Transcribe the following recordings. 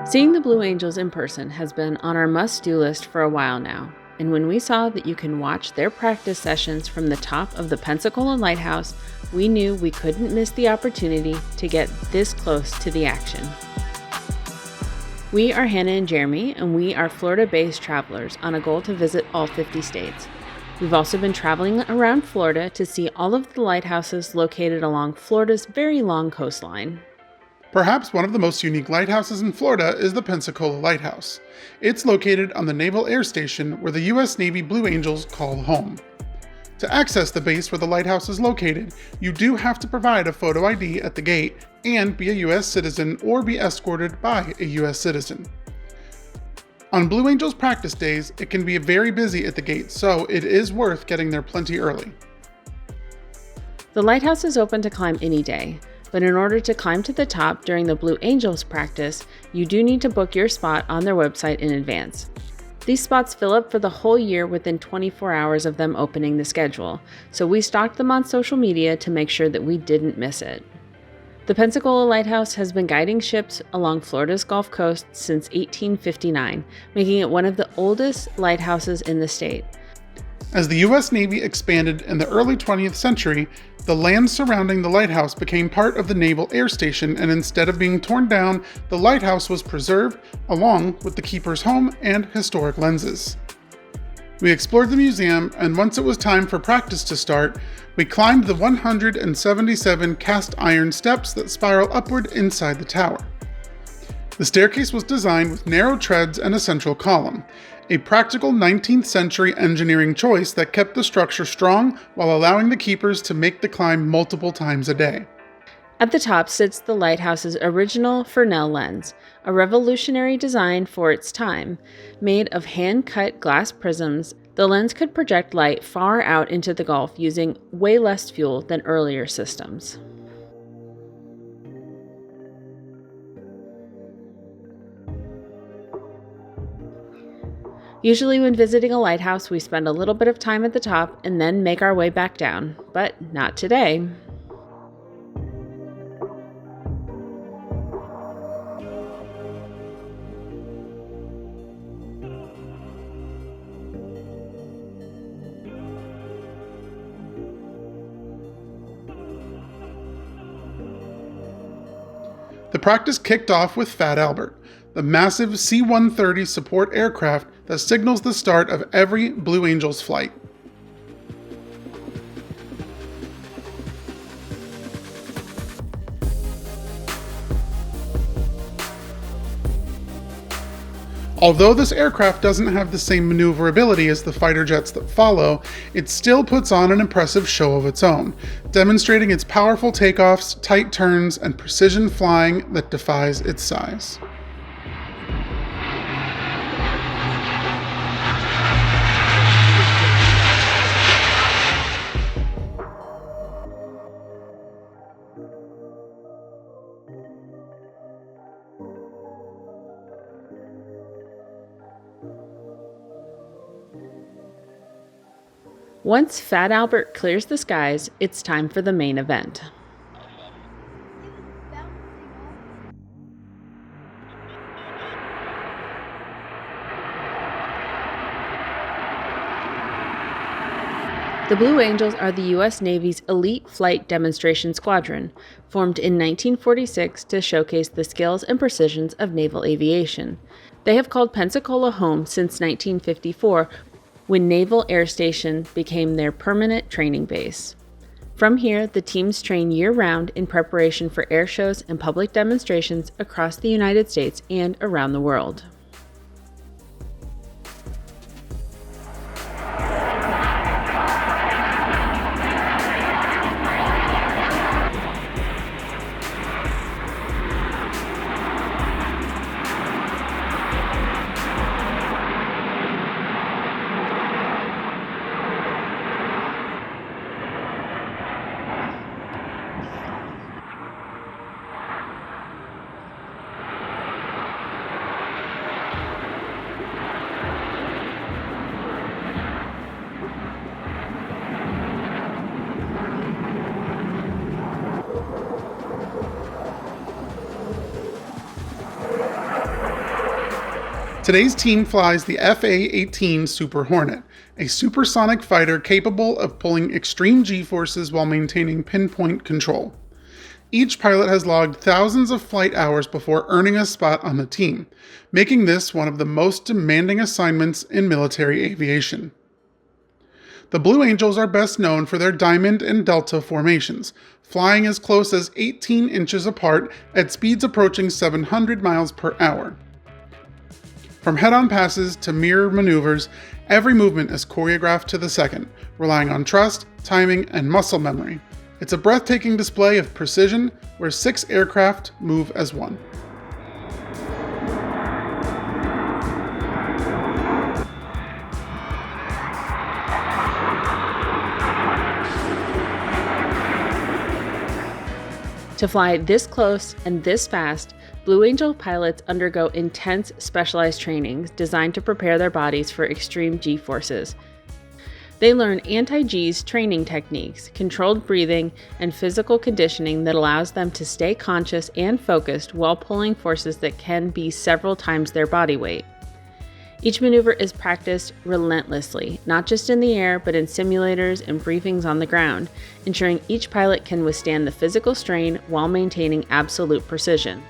Seeing the Blue Angels in person has been on our must-do list for a while now, and when we saw that you can watch their practice sessions from the top of the Pensacola Lighthouse, we knew we couldn't miss the opportunity to get this close to the action. We are Hannah and Jeremy, and we are Florida-based travelers on a goal to visit all 50 states. We've also been traveling around Florida to see all of the lighthouses located along Florida's very long coastline. Perhaps one of the most unique lighthouses in Florida is the Pensacola Lighthouse. It's located on the Naval Air Station where the U.S. Navy Blue Angels call home. To access the base where the lighthouse is located, you do have to provide a photo ID at the gate and be a U.S. citizen or be escorted by a U.S. citizen. On Blue Angels practice days, it can be very busy at the gate, so it is worth getting there plenty early. The lighthouse is open to climb any day, but in order to climb to the top during the Blue Angels practice, you do need to book your spot on their website in advance. These spots fill up for the whole year within 24 hours of them opening the schedule, so we stalked them on social media to make sure that we didn't miss it. The Pensacola Lighthouse has been guiding ships along Florida's Gulf Coast since 1859, making it one of the oldest lighthouses in the state. As the U.S. Navy expanded in the early 20th century, the land surrounding the lighthouse became part of the Naval Air Station, and instead of being torn down, the lighthouse was preserved along with the keeper's home and historic lenses. We explored the museum, and once it was time for practice to start, we climbed the 177 cast iron steps that spiral upward inside the tower. The staircase was designed with narrow treads and a central column, a practical 19th century engineering choice that kept the structure strong while allowing the keepers to make the climb multiple times a day. At the top sits the lighthouse's original Fresnel lens, a revolutionary design for its time. Made of hand-cut glass prisms, the lens could project light far out into the Gulf using way less fuel than earlier systems. Usually when visiting a lighthouse, we spend a little bit of time at the top and then make our way back down, but not today. The practice kicked off with Fat Albert, the massive C-130 support aircraft that signals the start of every Blue Angels flight. Although this aircraft doesn't have the same maneuverability as the fighter jets that follow, it still puts on an impressive show of its own, demonstrating its powerful takeoffs, tight turns, and precision flying that defies its size. Once Fat Albert clears the skies, it's time for the main event. The Blue Angels are the U.S. Navy's elite flight demonstration squadron, formed in 1946 to showcase the skills and precisions of naval aviation. They have called Pensacola home since 1954, when Naval Air Station became their permanent training base. From here, the teams train year-round in preparation for air shows and public demonstrations across the United States and around the world. Today's team flies the FA-18 Super Hornet, a supersonic fighter capable of pulling extreme G-forces while maintaining pinpoint control. Each pilot has logged thousands of flight hours before earning a spot on the team, making this one of the most demanding assignments in military aviation. The Blue Angels are best known for their diamond and delta formations, flying as close as 18 inches apart at speeds approaching 700 miles per hour. From head-on passes to mirror maneuvers, every movement is choreographed to the second, relying on trust, timing, and muscle memory. It's a breathtaking display of precision where 6 aircraft move as one. To fly this close and this fast, Blue Angel pilots undergo intense specialized trainings designed to prepare their bodies for extreme G-forces. They learn anti-G's training techniques, controlled breathing, and physical conditioning that allows them to stay conscious and focused while pulling forces that can be several times their body weight. Each maneuver is practiced relentlessly, not just in the air, but in simulators and briefings on the ground, ensuring each pilot can withstand the physical strain while maintaining absolute precision.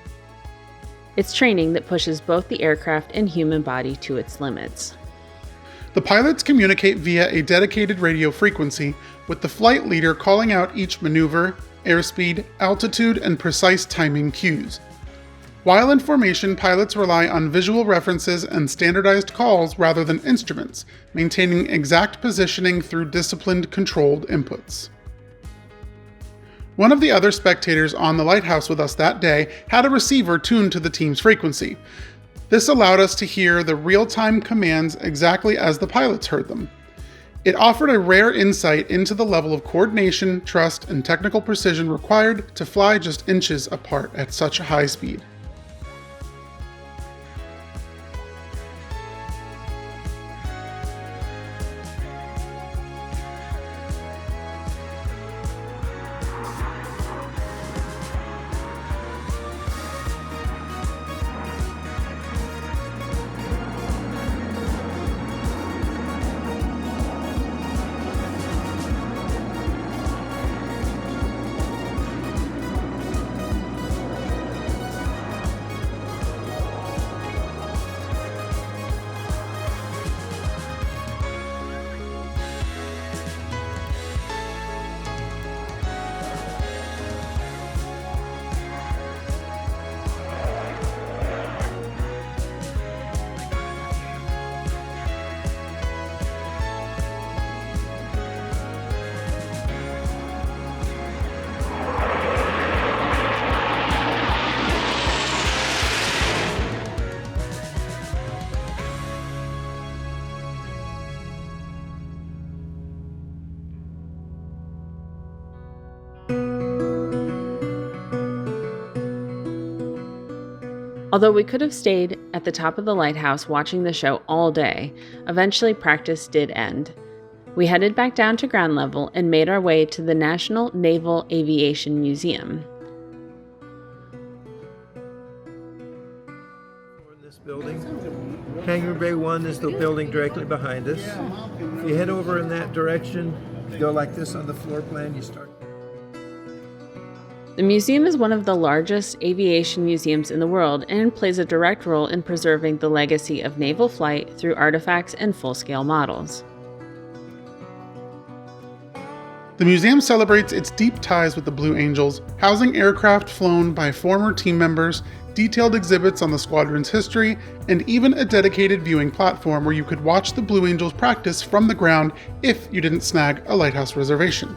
It's training that pushes both the aircraft and human body to its limits. The pilots communicate via a dedicated radio frequency, with the flight leader calling out each maneuver, airspeed, altitude, and precise timing cues. While in formation, pilots rely on visual references and standardized calls rather than instruments, maintaining exact positioning through disciplined, controlled inputs. One of the other spectators on the lighthouse with us that day had a receiver tuned to the team's frequency. This allowed us to hear the real-time commands exactly as the pilots heard them. It offered a rare insight into the level of coordination, trust, and technical precision required to fly just inches apart at such a high speed. Although we could have stayed at the top of the lighthouse watching the show all day, eventually practice did end. We headed back down to ground level and made our way to the National Naval Aviation Museum. In this building, Hangar Bay 1 is the building directly behind us. If you head over in that direction, you go like this on the floor plan, you start. The museum is one of the largest aviation museums in the world and plays a direct role in preserving the legacy of naval flight through artifacts and full-scale models. The museum celebrates its deep ties with the Blue Angels, housing aircraft flown by former team members, detailed exhibits on the squadron's history, and even a dedicated viewing platform where you could watch the Blue Angels practice from the ground if you didn't snag a lighthouse reservation.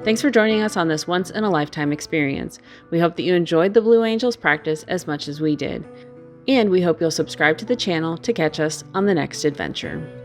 Thanks for joining us on this once-in-a-lifetime experience. We hope that you enjoyed the Blue Angels practice as much as we did. And we hope you'll subscribe to the channel to catch us on the next adventure.